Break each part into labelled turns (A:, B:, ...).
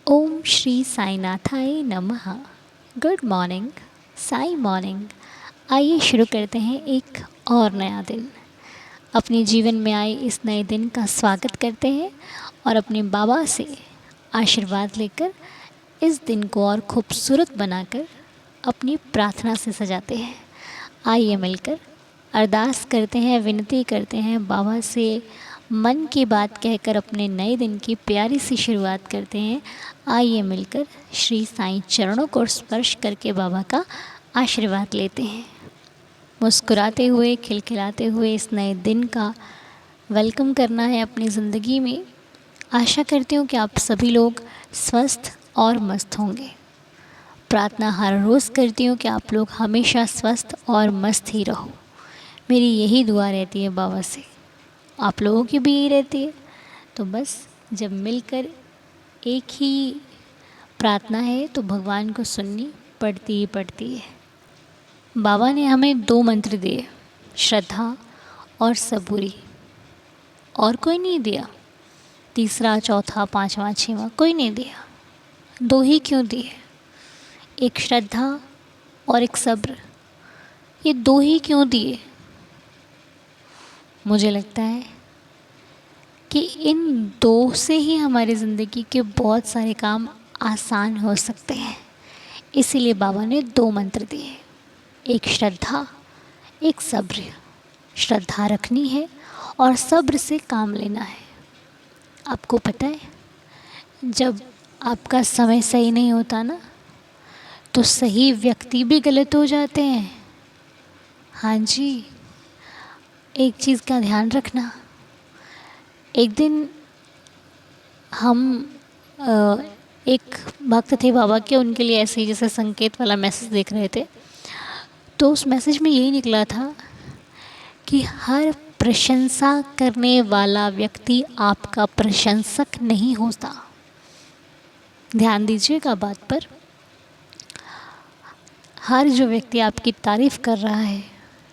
A: ओम श्री साईनाथाय नमः। Good morning, Sai morning. आइए शुरू करते हैं एक और नया दिन। अपने जीवन में आए इस नए दिन का स्वागत करते हैं और अपने बाबा से आशीर्वाद लेकर इस दिन को और खूबसूरत बनाकर अपनी प्रार्थना से सजाते हैं। आइए मिलकर अरदास करते हैं, विनती करते हैं बाबा से, मन की बात कहकर अपने नए दिन की प्यारी सी शुरुआत करते हैं। आइए मिलकर श्री साईं चरणों को स्पर्श करके बाबा का आशीर्वाद लेते हैं। मुस्कुराते हुए, खिलखिलाते हुए इस नए दिन का वेलकम करना है अपनी ज़िंदगी में। आशा करती हूँ कि आप सभी लोग स्वस्थ और मस्त होंगे। प्रार्थना हर रोज़ करती हूँ कि आप लोग हमेशा स्वस्थ और मस्त ही रहो। मेरी यही दुआ रहती है बाबा से, आप लोगों की भी यही रहती है। तो बस जब मिलकर एक ही प्रार्थना है तो भगवान को सुननी पड़ती ही पड़ती है। बाबा ने हमें 2 मंत्र दिए, श्रद्धा और सबूरी, और कोई नहीं दिया। तीसरा, चौथा, पांचवा, छठवां कोई नहीं दिया। 2 ही क्यों दिए? एक श्रद्धा और एक सब्र। ये 2 ही क्यों दिए? मुझे लगता है कि इन 2 से ही हमारी ज़िंदगी के बहुत सारे काम आसान हो सकते हैं। इसीलिए बाबा ने 2 मंत्र दिए, एक श्रद्धा, एक सब्र। श्रद्धा रखनी है और सब्र से काम लेना है। आपको पता है, जब आपका समय सही नहीं होता ना, तो सही व्यक्ति भी गलत हो जाते हैं। हाँ जी, एक चीज़ का ध्यान रखना। एक दिन हम एक भक्त थे बाबा के, उनके लिए ऐसे ही जैसे संकेत वाला मैसेज देख रहे थे, तो उस मैसेज में यही निकला था कि हर प्रशंसा करने वाला व्यक्ति आपका प्रशंसक नहीं होता। ध्यान दीजिएगा बात पर। हर जो व्यक्ति आपकी तारीफ़ कर रहा है,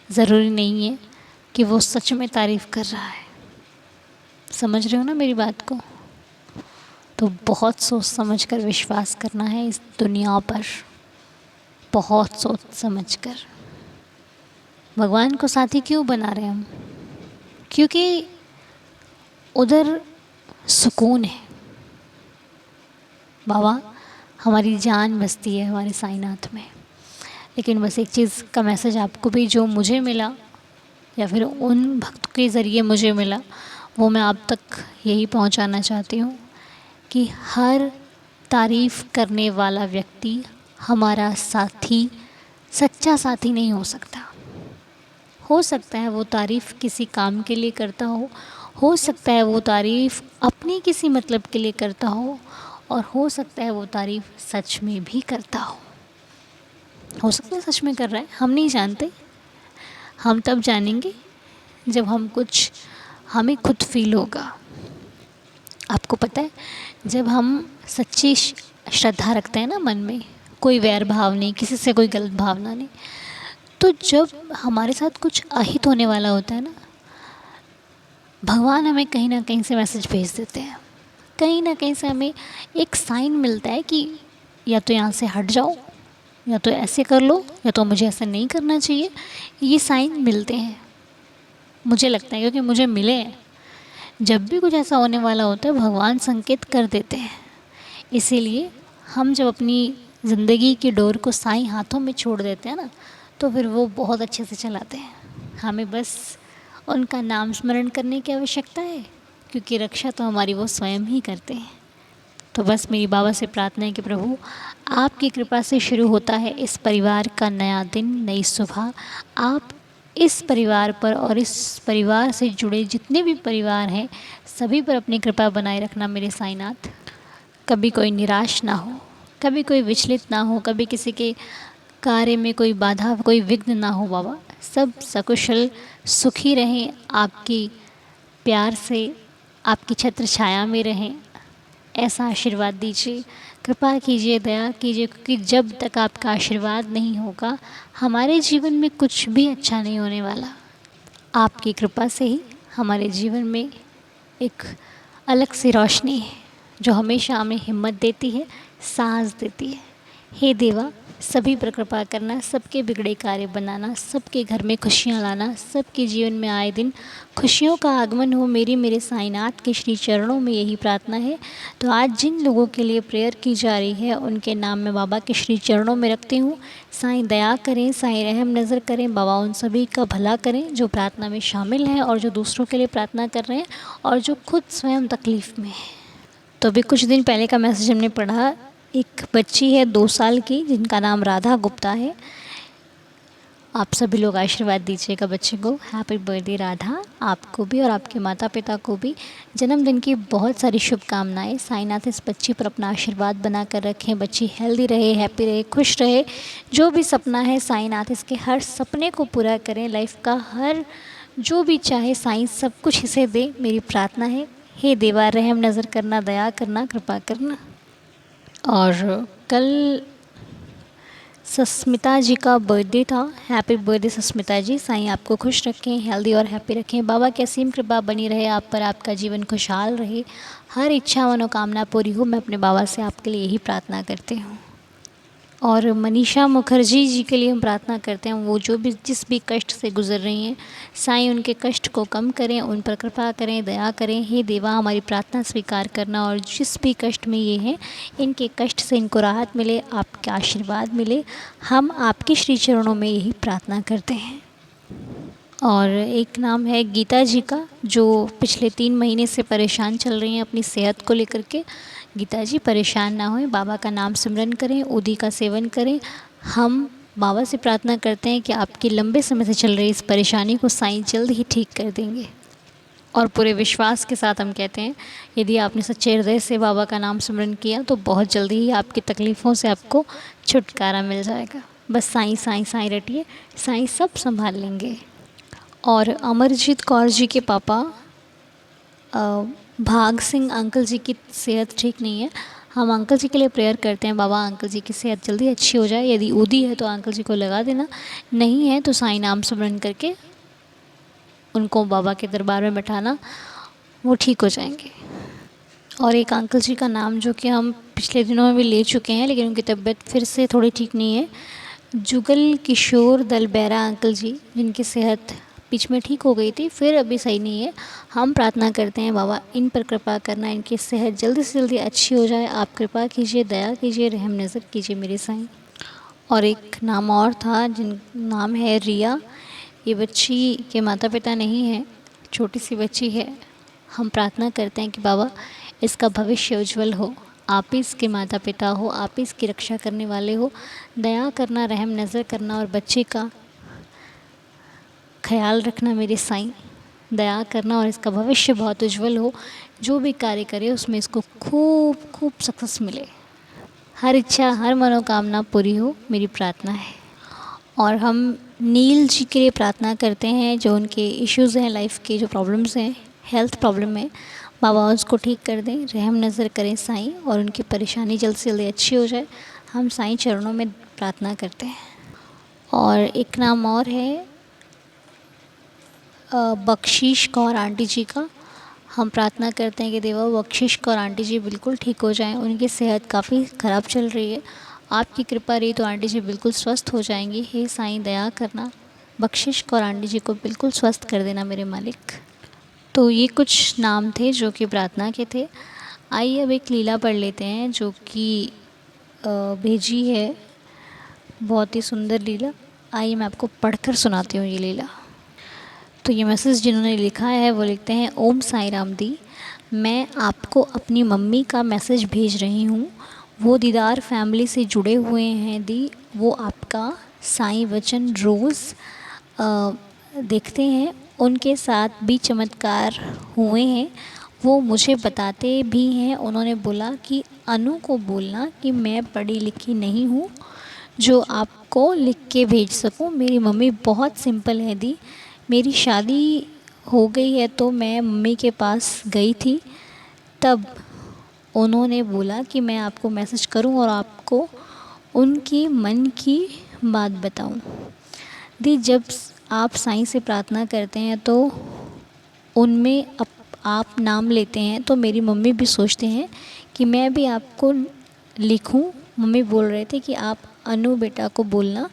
A: ज़रूरी नहीं है कि वो सच में तारीफ़ कर रहा है। समझ रहे हो ना मेरी बात को? तो बहुत सोच समझ कर विश्वास करना है इस दुनिया पर, बहुत सोच समझ कर। भगवान को साथी क्यों बना रहे हम? क्योंकि उधर सुकून है। बाबा हमारी जान बसती है हमारे साईनाथ में। लेकिन बस एक चीज़ का मैसेज आपको भी, जो मुझे मिला या फिर उन भक्त के ज़रिए मुझे मिला, वो मैं आप तक यही पहुंचाना चाहती हूँ कि हर तारीफ़ करने वाला व्यक्ति हमारा साथी, सच्चा साथी नहीं हो सकता। हो सकता है वो तारीफ़ किसी काम के लिए करता हो सकता है वो तारीफ़ अपनी किसी मतलब के लिए करता हो सकता है वो तारीफ़ सच में भी करता हो सकता है सच में कर रहा है, हम नहीं जानते। हम तब जानेंगे जब हमें खुद फील होगा। आपको पता है, जब हम सच्ची श्रद्धा रखते हैं ना मन में, कोई वैर भाव नहीं, किसी से कोई गलत भावना नहीं, तो जब हमारे साथ कुछ अहित होने वाला होता है ना, भगवान हमें कहीं ना कहीं से मैसेज भेज देते हैं। कहीं ना कहीं से हमें एक साइन मिलता है कि या तो यहाँ से हट जाओ, या तो ऐसे कर लो, या तो मुझे ऐसा नहीं करना चाहिए। ये साइन मिलते हैं, मुझे लगता है, क्योंकि मुझे मिले हैं। जब भी कुछ ऐसा होने वाला होता है, भगवान संकेत कर देते हैं। इसीलिए हम जब अपनी ज़िंदगी की डोर को साईं हाथों में छोड़ देते हैं ना, तो फिर वो बहुत अच्छे से चलाते हैं। हमें बस उनका नाम स्मरण करने की आवश्यकता है, क्योंकि रक्षा तो हमारी वो स्वयं ही करते हैं। तो बस मेरी बाबा से प्रार्थना है कि प्रभु, आपकी कृपा से शुरू होता है इस परिवार का नया दिन, नई सुबह। आप इस परिवार पर और इस परिवार से जुड़े जितने भी परिवार हैं, सभी पर अपनी कृपा बनाए रखना मेरे साईनाथ। कभी कोई निराश ना हो, कभी कोई विचलित ना हो, कभी किसी के कार्य में कोई बाधा, कोई विघ्न ना हो। बाबा सब सकुशल सुखी रहें, आपकी प्यार से, आपकी छत्र छाया में रहें, ऐसा आशीर्वाद दीजिए। कृपा कीजिए, दया कीजिए, क्योंकि जब तक आपका आशीर्वाद नहीं होगा, हमारे जीवन में कुछ भी अच्छा नहीं होने वाला। आपकी कृपा से ही हमारे जीवन में एक अलग सी रोशनी है जो हमेशा हमें हिम्मत देती है, साहस देती है। हे देवा, सभी पर कृपा करना, सबके बिगड़े कार्य बनाना, सबके घर में खुशियाँ लाना, सबके जीवन में आए दिन खुशियों का आगमन हो। मेरे साईनाथ के श्री चरणों में यही प्रार्थना है। तो आज जिन लोगों के लिए प्रेयर की जा रही है उनके नाम मैं बाबा के श्री चरणों में रखती हूँ। साईं दया करें, साईं रहम नज़र करें, बाबा उन सभी का भला करें जो प्रार्थना में शामिल हैं और जो दूसरों के लिए प्रार्थना कर रहे हैं और जो खुद स्वयं तकलीफ़ में है। तो अभी कुछ दिन पहले का मैसेज हमने पढ़ा, एक बच्ची है 2 साल की जिनका नाम राधा गुप्ता है। आप सभी लोग आशीर्वाद दीजिएगा बच्चे को। हैप्पी बर्थडे राधा, आपको भी और आपके माता पिता को भी जन्मदिन की बहुत सारी शुभकामनाएं। साईनाथ इस बच्ची पर अपना आशीर्वाद बना कर रखें, बच्ची हेल्दी रहे, हैप्पी रहे, खुश रहे। जो भी सपना है साईनाथ इसके हर सपने को पूरा करें। लाइफ का हर जो भी चाहे साईं सब कुछ इसे दे, मेरी प्रार्थना है। हे देवा, रहम नज़र करना, दया करना, कृपा करना। और कल सस्मिता जी का बर्थडे था। हैप्पी बर्थडे सस्मिता जी। साईं आपको खुश रखें, हेल्दी और हैप्पी रखें। बाबा की असीम कृपा बनी रहे आप पर, आपका जीवन खुशहाल रहे, हर इच्छा मनोकामना पूरी हो। मैं अपने बाबा से आपके लिए यही प्रार्थना करती हूँ। और मनीषा मुखर्जी जी के लिए हम प्रार्थना करते हैं। वो जो भी जिस भी कष्ट से गुजर रही हैं, साईं उनके कष्ट को कम करें, उन पर कृपा करें, दया करें। हे देवा, हमारी प्रार्थना स्वीकार करना और जिस भी कष्ट में ये हैं इनके कष्ट से इनको राहत मिले, आपका आशीर्वाद मिले। हम आपके श्री चरणों में यही प्रार्थना करते हैं। और एक नाम है गीता जी का, जो पिछले 3 महीने से परेशान चल रही हैं अपनी सेहत को लेकर के। गीता जी परेशान ना होएं, बाबा का नाम सिमरन करें, उदी का सेवन करें। हम बाबा से प्रार्थना करते हैं कि आपकी लंबे समय से चल रही इस परेशानी को साईं जल्द ही ठीक कर देंगे। और पूरे विश्वास के साथ हम कहते हैं, यदि आपने सच्चे हृदय से बाबा का नाम सिमरन किया तो बहुत जल्दी ही आपकी तकलीफ़ों से आपको छुटकारा मिल जाएगा। बस साईं साईं साईं रटिए, साईं सब संभाल लेंगे। और अमरजीत कौर जी के पापा भाग सिंह अंकल जी की सेहत ठीक नहीं है। हम अंकल जी के लिए प्रेयर करते हैं, बाबा अंकल जी की सेहत जल्दी अच्छी हो जाए। यदि ऊदी है तो अंकल जी को लगा देना, नहीं है तो साईं नाम सिमरन करके उनको बाबा के दरबार में बैठाना, वो ठीक हो जाएंगे। और एक अंकल जी का नाम जो कि हम पिछले दिनों में भी ले चुके हैं लेकिन उनकी तबीयत फिर से थोड़ी ठीक नहीं है, जुगल किशोर दलबैरा अंकल जी, जिनकी सेहत बीच में ठीक हो गई थी फिर अभी सही नहीं है। हम प्रार्थना करते हैं बाबा इन पर कृपा करना, इनकी सेहत जल्दी से जल्दी अच्छी हो जाए। आप कृपा कीजिए, दया कीजिए, रहम नज़र कीजिए मेरे साईं। और एक नाम और था जिन नाम है रिया। ये बच्ची के माता पिता नहीं हैं, छोटी सी बच्ची है। हम प्रार्थना करते हैं कि बाबा इसका भविष्य उज्जवल हो, आप ही इसके माता पिता हो, आप ही इसकी रक्षा करने वाले हो। दया करना, रहम नज़र करना और बच्चे का ख्याल रखना मेरे साईं। दया करना और इसका भविष्य बहुत उज्जवल हो। जो भी कार्य करे उसमें इसको खूब खूब सक्सेस मिले, हर इच्छा हर मनोकामना पूरी हो, मेरी प्रार्थना है। और हम नील जी के लिए प्रार्थना करते हैं, जो उनके इश्यूज़ हैं, लाइफ के जो प्रॉब्लम्स हैं, हेल्थ प्रॉब्लम है, बाबा उसको ठीक कर दें, रहम नज़र करें साईं और उनकी परेशानी जल्द से जल्दी अच्छी हो जाए। हम साईं चरणों में प्रार्थना करते हैं। और एक नाम और है बख्शीश कौर आंटी जी का। हम प्रार्थना करते हैं कि देवा बख्शीश कौर आंटी जी बिल्कुल ठीक हो जाएं। उनकी सेहत काफ़ी ख़राब चल रही है, आपकी कृपा रही तो आंटी जी बिल्कुल स्वस्थ हो जाएंगी। हे साईं दया करना, बख्शीश कौर आंटी जी को बिल्कुल स्वस्थ कर देना मेरे मालिक। तो ये कुछ नाम थे जो कि प्रार्थना के थे। आइए अब एक लीला पढ़ लेते हैं जो कि भेजी है, बहुत ही सुंदर लीला। आइए मैं आपको पढ़कर सुनाती हूँ ये लीला। तो ये मैसेज जिन्होंने लिखा है वो लिखते हैं, ओम साई राम दी, मैं आपको अपनी मम्मी का मैसेज भेज रही हूँ। वो दीदार फैमिली से जुड़े हुए हैं दी। वो आपका साईं वचन रोज़ देखते हैं, उनके साथ भी चमत्कार हुए हैं। वो मुझे बताते भी हैं। उन्होंने बोला कि अनु को बोलना कि मैं पढ़ी लिखी नहीं हूँ जो आपको लिख के भेज सकूँ। मेरी मम्मी बहुत सिंपल है दी। मेरी शादी हो गई है तो मैं मम्मी के पास गई थी, तब उन्होंने बोला कि मैं आपको मैसेज करूं और आपको उनकी मन की बात बताऊं। दी जब आप साईं से प्रार्थना करते हैं तो उनमें आप नाम लेते हैं तो मेरी मम्मी भी सोचते हैं कि मैं भी आपको लिखूं। मम्मी बोल रहे थे कि आप अनु बेटा को बोलना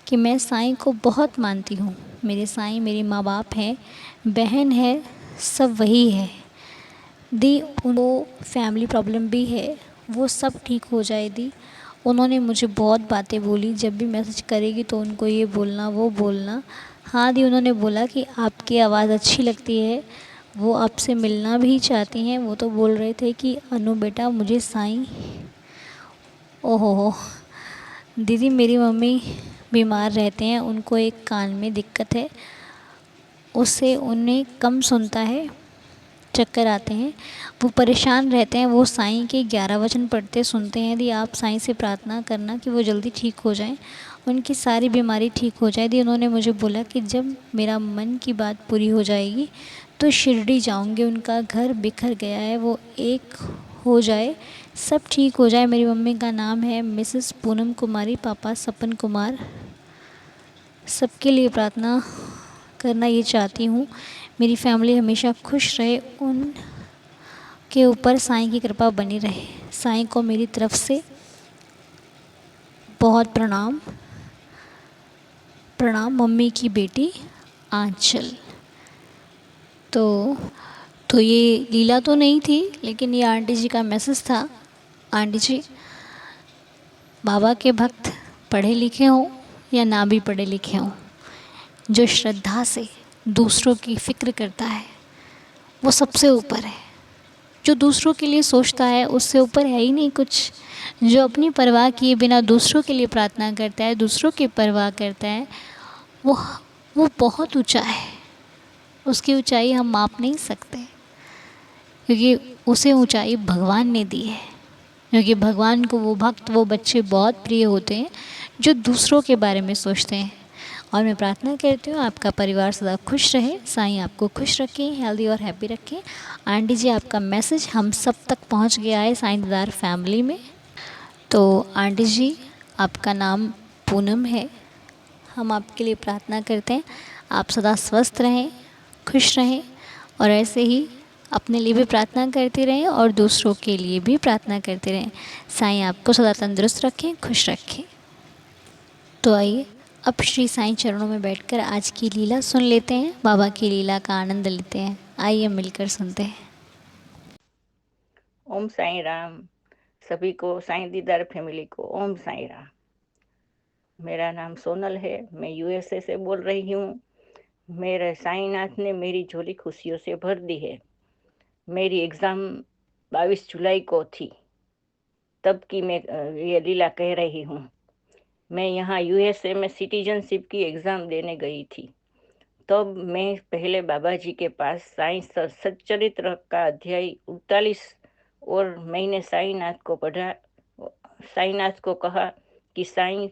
A: कि मैं साईं को बहुत मानती हूँ। मेरे साईं मेरे माँ बाप हैं, बहन है, सब वही है दी। उनको फैमिली प्रॉब्लम भी है, वो सब ठीक हो जाए दी। उन्होंने मुझे बहुत बातें बोली, जब भी मैसेज करेगी तो उनको ये बोलना वो बोलना। हाँ दी, उन्होंने बोला कि आपकी आवाज़ अच्छी लगती है, वो आपसे मिलना भी चाहती हैं। वो तो बोल रहे थे कि अनु बेटा मुझे साईं। ओहो हो दीदी, मेरी मम्मी बीमार रहते हैं, उनको एक कान में दिक्कत है, उससे उन्हें कम सुनता है, चक्कर आते हैं, वो परेशान रहते हैं। वो साईं के 11 वचन पढ़ते सुनते हैं। यदि आप साईं से प्रार्थना करना कि वो जल्दी ठीक हो जाएं, उनकी सारी बीमारी ठीक हो जाए। यदि उन्होंने मुझे बोला कि जब मेरा मन की बात पूरी हो जाएगी तो शिरडी जाऊंगी, उनका घर बिखर गया है, वो एक हो जाए, सब ठीक हो जाए। मेरी मम्मी का नाम है मिसेस पूनम कुमारी, पापा सपन कुमार। सबके लिए प्रार्थना करना ये चाहती हूँ, मेरी फैमिली हमेशा खुश रहे, उन के ऊपर साईं की कृपा बनी रहे। साईं को मेरी तरफ से बहुत प्रणाम। प्रणाम। मम्मी की बेटी आंचल। तो ये लीला तो नहीं थी, लेकिन ये आंटी जी का मैसेज था। आंटी जी, बाबा के भक्त पढ़े लिखे हों या ना भी पढ़े लिखे हों, जो श्रद्धा से दूसरों की फ़िक्र करता है वो सबसे ऊपर है। जो दूसरों के लिए सोचता है उससे ऊपर है ही नहीं कुछ। जो अपनी परवाह किए बिना दूसरों के लिए प्रार्थना करता है, दूसरों की परवाह करता है, वो बहुत ऊंचा है। उसकी ऊंचाई हम माप नहीं सकते, क्योंकि उसे ऊंचाई भगवान ने दी है। क्योंकि भगवान को वो भक्त, वो बच्चे बहुत प्रिय होते हैं जो दूसरों के बारे में सोचते हैं। और मैं प्रार्थना करती हूँ आपका परिवार सदा खुश रहे, साईं आपको खुश रखें, हेल्दी और हैप्पी रखें। आंटी जी, आपका मैसेज हम सब तक पहुँच गया है साईंदार फैमिली में। तो आंटी जी, आपका नाम पूनम है, हम आपके लिए प्रार्थना करते हैं आप सदा स्वस्थ रहें, खुश रहें, और ऐसे ही अपने लिए भी प्रार्थना करते रहें और दूसरों के लिए भी प्रार्थना करते रहें। साईं आपको सदा तंदुरुस्त रखें, खुश रखें। तो आइए अब श्री साईं चरणों में बैठकर आज की लीला सुन लेते हैं, बाबा की लीला का आनंद लेते हैं। आइए मिलकर सुनते हैं।
B: ओम साईं राम। सभी को, साईं दीदार फैमिली को ओम साईं राम। मेरा नाम सोनल है, मैं यूएसए से बोल रही हूँ। मेरे साईंनाथ ने मेरी झोली खुशियों से भर दी है। मेरी एग्ज़ाम 22 जुलाई को थी, तब की मैं ये लीला कह रही हूँ। मैं यहाँ यूएसए में सिटीजनशिप की एग्ज़ाम देने गई थी। तब मैं पहले बाबा जी के पास साईं सच्चरित्र का अध्याय 39, और मैंने साईंनाथ को पढ़ा। साईंनाथ को कहा कि साईं,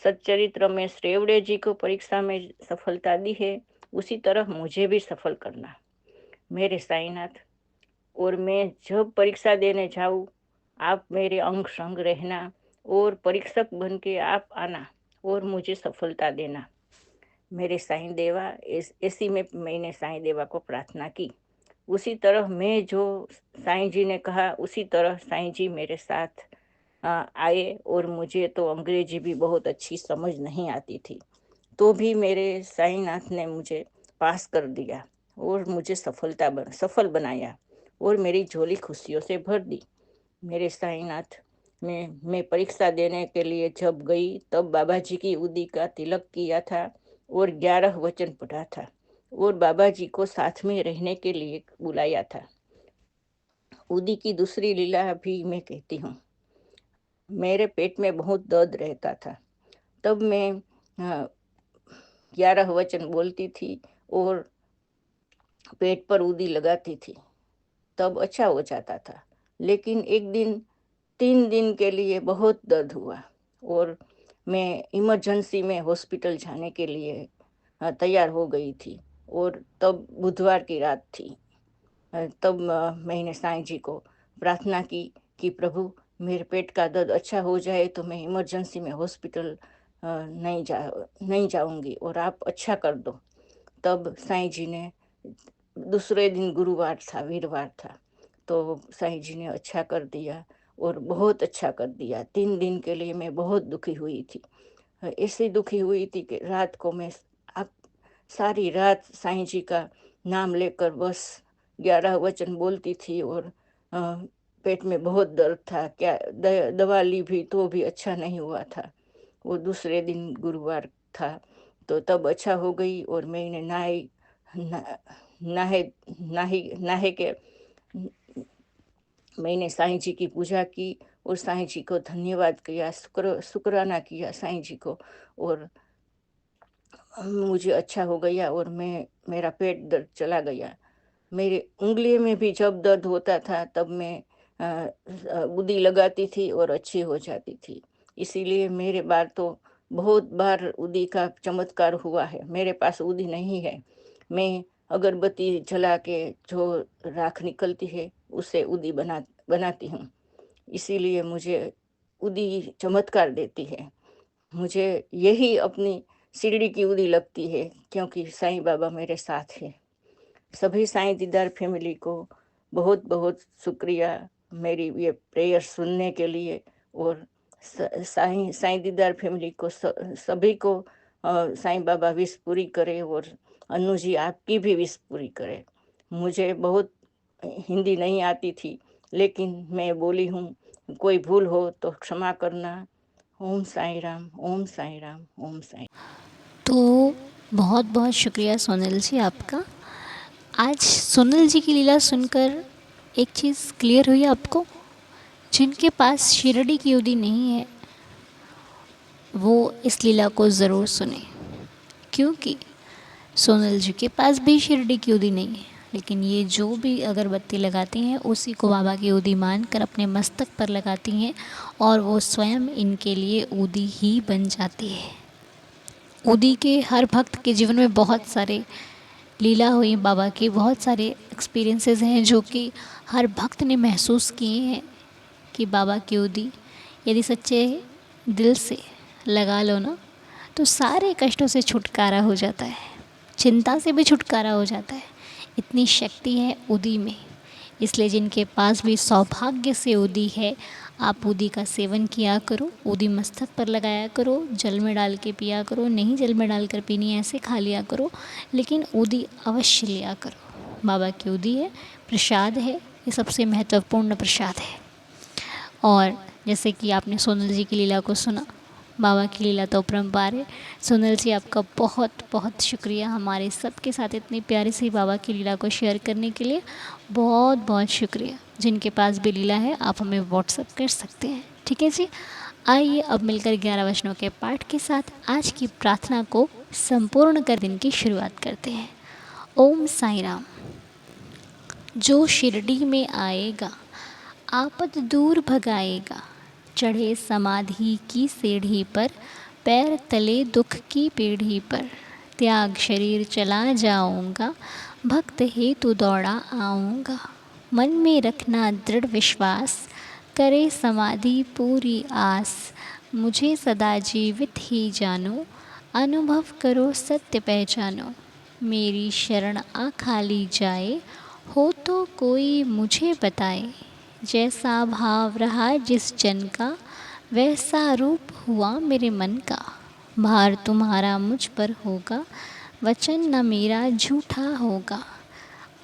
B: सच्चरित्र में श्रेवड़े जी को परीक्षा में सफलता दी है, उसी तरह मुझे भी सफल करना मेरे साईंनाथ। और मैं जब परीक्षा देने जाऊँ, आप मेरे अंग संग रहना, और परीक्षक बन के आप आना और मुझे सफलता देना मेरे साईं देवा। ऐसी में मैंने साईं देवा को प्रार्थना की। उसी तरह मैं जो साईं जी ने कहा, उसी तरह साईं जी मेरे साथ आए। और मुझे तो अंग्रेजी भी बहुत अच्छी समझ नहीं आती थी, तो भी मेरे साईंनाथ ने मुझे पास कर दिया और मुझे सफल बनाया, और मेरी झोली खुशियों से भर दी मेरे साईंनाथ। मैं परीक्षा देने के लिए जब गई, तब बाबा जी की उदी का तिलक किया था और 11 वचन पढ़ा था, और बाबा जी को साथ में रहने के लिए बुलाया था। उदी की दूसरी लीला भी मैं कहती हूँ। मेरे पेट में बहुत दर्द रहता था, तब मैं 11 वचन बोलती थी और पेट पर उदी लगाती थी, तब अच्छा हो जाता था। लेकिन एक दिन, 3 दिन के लिए बहुत दर्द हुआ, और मैं इमरजेंसी में हॉस्पिटल जाने के लिए तैयार हो गई थी। और तब बुधवार की रात थी। तब मैंने साईं जी को प्रार्थना की कि प्रभु, मेरे पेट का दर्द अच्छा हो जाए तो मैं इमरजेंसी में हॉस्पिटल नहीं जाऊंगी, और आप अच्छा कर दो। तब साईं जी ने, दूसरे दिन गुरुवार था, वीरवार था, तो साईं जी ने अच्छा कर दिया और बहुत अच्छा कर दिया। 3 दिन के लिए मैं बहुत दुखी हुई थी। ऐसी दुखी हुई थी कि रात को मैं आप सारी रात साईं जी का नाम लेकर बस 11 वचन बोलती थी और पेट में बहुत दर्द था। क्या दवा ली भी तो भी अच्छा नहीं हुआ था। वो दूसरे दिन गुरुवार था, तो तब अच्छा हो गई और मैंने ना नहाए नहाए के मैंने साईं जी की पूजा की और साईं जी को धन्यवाद किया, शुक्राना किया साईं जी को और मुझे अच्छा हो गया और मेरा पेट दर्द चला गया। मेरी उँगली में भी जब दर्द होता था तब मैं उदी लगाती थी और अच्छी हो जाती थी। इसीलिए मेरे बार तो बहुत बार उदी का चमत्कार हुआ है। मेरे पास उदी नहीं है। मैं अगरबत्ती जला के जो राख निकलती है उससे उदी बनाती हूँ। इसीलिए मुझे उदी चमत्कार देती है। मुझे यही अपनी शिरडी की उदी लगती है क्योंकि साईं बाबा मेरे साथ हैं। सभी साईं दीदार फैमिली को बहुत बहुत शुक्रिया मेरी ये प्रेयर सुनने के लिए और साईं साईं दीदार फैमिली को सभी को साईं बाबा विश पूरी करे और अनु जी आपकी भी विश पूरी करे। मुझे बहुत हिंदी नहीं आती थी लेकिन मैं बोली हूँ, कोई भूल हो तो क्षमा करना। ओम साईं राम, ओम साईं राम, ओम साईं।
A: तो बहुत बहुत शुक्रिया सोनल जी आपका। आज सोनल जी की लीला सुनकर एक चीज़ क्लियर हुई आपको, जिनके पास शिरडी की उदी नहीं है वो इस लीला को ज़रूर सुने, क्योंकि सोनल जी के पास भी शिरडी की उदी नहीं है, लेकिन ये जो भी अगरबत्ती लगाती हैं उसी को बाबा की उदी मान कर अपने मस्तक पर लगाती हैं और वो स्वयं इनके लिए उदी ही बन जाती है। उदी के हर भक्त के जीवन में बहुत सारे लीला हुई बाबा की, बहुत सारे एक्सपीरियंसेस हैं जो कि हर भक्त ने महसूस किए हैं कि बाबा की उदी यदि सच्चे दिल से लगा लो ना तो सारे कष्टों से छुटकारा हो जाता है, चिंता से भी छुटकारा हो जाता है। इतनी शक्ति है उदी में। इसलिए जिनके पास भी सौभाग्य से उदी है, आप उदी का सेवन किया करो, उदी मस्तक पर लगाया करो, जल में डाल के पिया करो, नहीं जल में डाल कर पीनी ऐसे खा लिया करो, लेकिन उदी अवश्य लिया करो। बाबा की उदी है, प्रसाद है, ये सबसे महत्वपूर्ण प्रसाद है। और जैसे कि आपने सोनल जी की लीला को सुना, बाबा की लीला तो अपरंपार है। सोनल जी आपका बहुत बहुत शुक्रिया हमारे सबके साथ इतनी प्यारी सी बाबा की लीला को शेयर करने के लिए। बहुत बहुत शुक्रिया। जिनके पास भी लीला है आप हमें व्हाट्सअप कर सकते हैं, ठीक है जी। आइए अब मिलकर 11 वचनों के पाठ के साथ आज की प्रार्थना को संपूर्ण कर दिन की शुरुआत करते हैं। ओम साईं राम। जो शिरडी में आएगा आपद दूर भगाएगा, चढ़े समाधि की सीढ़ी पर, पैर तले दुख की पीढ़ी पर, त्याग शरीर चला जाऊंगा, भक्त हेतु दौड़ा आऊंगा। मन में रखना दृढ़ विश्वास, करे समाधि पूरी आस, मुझे सदा जीवित ही जानो, अनुभव करो सत्य पहचानो। मेरी शरण आ खाली जाए, हो तो कोई मुझे बताए, जैसा भाव रहा जिस जन का, वैसा रूप हुआ मेरे मन का। भार तुम्हारा मुझ पर होगा, वचन न मेरा झूठा होगा।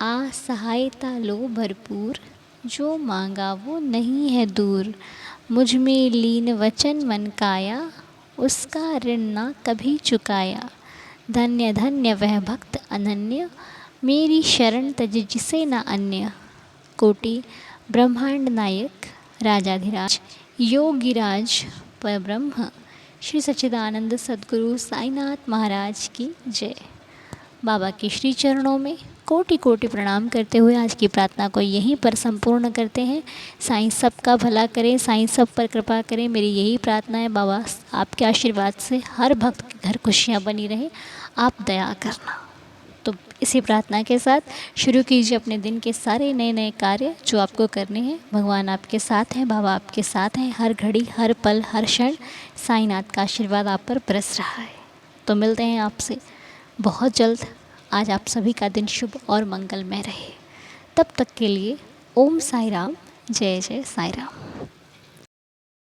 A: आ सहायता लो भरपूर, जो मांगा वो नहीं है दूर। मुझ में लीन वचन मन काया, उसका ऋण ना कभी चुकाया। धन्य धन्य वह भक्त अनन्य, मेरी शरण तज जिसे न अन्य। कोटि ब्रह्मांड नायक राजाधिराज योगिराज परब्रह्म श्री सच्चिदानंद सद्गुरु साईनाथ महाराज की जय। बाबा के श्री चरणों में कोटि कोटि प्रणाम करते हुए आज की प्रार्थना को यहीं पर संपूर्ण करते हैं। साईं सबका भला करें, साईं सब पर कृपा करें, मेरी यही प्रार्थना है। बाबा आपके आशीर्वाद से हर भक्त के घर खुशियाँ बनी रहे, आप दया करना। तो इसी प्रार्थना के साथ शुरू कीजिए अपने दिन के सारे नए नए कार्य जो आपको करने हैं। भगवान आपके साथ हैं, बाबा आपके साथ हैं, हर घड़ी हर पल हर क्षण साईनाथ का आशीर्वाद आप पर बरस रहा है। तो मिलते हैं आपसे बहुत जल्द। आज आप सभी का दिन शुभ और मंगलमय रहे। तब तक के लिए ओम साई राम, जय जय साई राम।